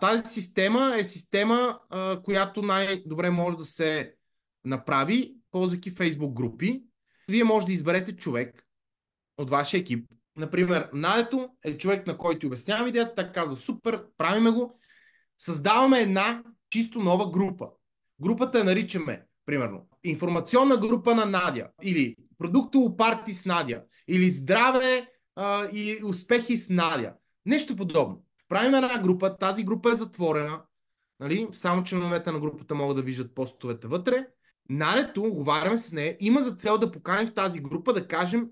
Тази система е система, която най-добре може да се направи, ползвайки Facebook групи. Вие може да изберете човек от вашия екип. Например, Надето е човек, на който обяснявам идеята, така казва, супер, правиме го. Създаваме една чисто нова група. Групата я наричаме, примерно, информационна група на Надя, или продуктово парти с Надя, или здраве и успехи с Надя. Нещо подобно. Правим една група, тази група е затворена, нали? Само членовете на групата могат да виждат постовете вътре. Надето, оговаряме с нея, има за цел да поканим в тази група, да кажем,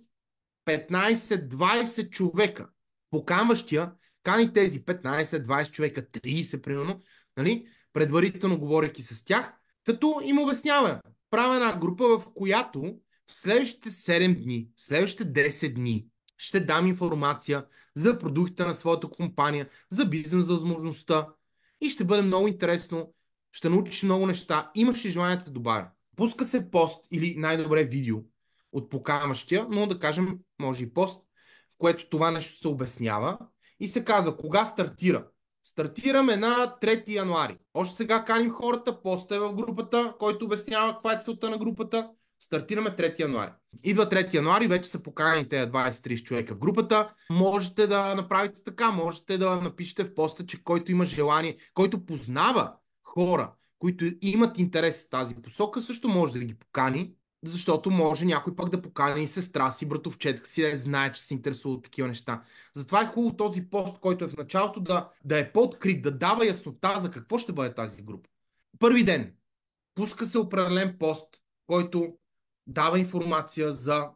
15-20 човека. Поканващия кани тези 15-20 човека, 30 примерно, нали? Предварително говорейки с тях, като им обясняваме. Правя една група, в която в следващите 7 дни, в следващите 10 дни ще дам информация за продуктите на своята компания, за бизнес възможността и ще бъде много интересно, ще научиш много неща, имаш ли желание да добавя. Пуска се пост или най-добре видео от поканващия, но да кажем, може и пост, в което това нещо се обяснява и се казва кога стартира. Стартираме на 3 януари. Още сега каним хората, поста е в групата, който обяснява каква е целта на групата. Стартираме 3 януари. Идва 3 януари, вече са поканени тези 20-30 човека в групата. Можете да направите така, можете да напишете в поста, че който има желание, който познава хора, които имат интерес в тази посока, също може да ги покани, защото може някой пък да покани и сестра си, братовчетка си, да знае, че се интересува от такива неща. Затова е хубаво този пост, който е в началото, да е по-открит, да дава яснота за какво ще бъде тази група. Първи ден пуска се определен пост, който дава информация за,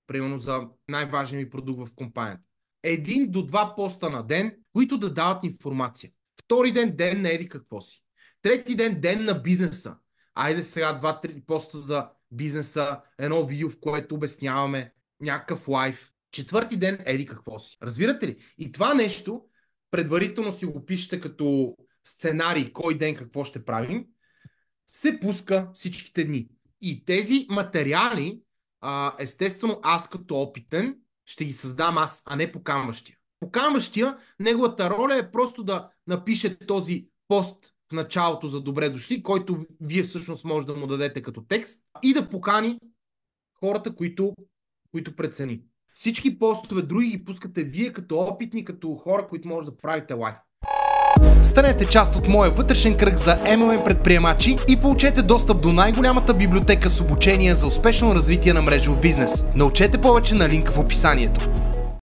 примерно, за най-важния ви продукт в компанията. 1 до 2 поста на ден, които да дават информация. Втори ден, ден на еди какво си. Трети ден, ден на бизнеса. Айде сега 2-3 поста за бизнеса, едно видео, в което обясняваме някакъв лайф. Четвърти ден, еди какво си. Разбирате ли? И това нещо, предварително си го пишете като сценарий, кой ден какво ще правим, се пуска всичките дни. И тези материали, естествено, аз като опитен ще ги създам аз, а не поканващия. Поканващия, неговата роля е просто да напише този пост в началото за добре дошли, който вие всъщност може да му дадете като текст и да покани хората, които прецени. Всички постове други ги пускате вие като опитни, като хора, които може да правите лайв. Станете част от моя вътрешен кръг за MLM предприемачи и получете достъп до най-голямата библиотека с обучение за успешно развитие на мрежов бизнес. Научете повече на линка в описанието.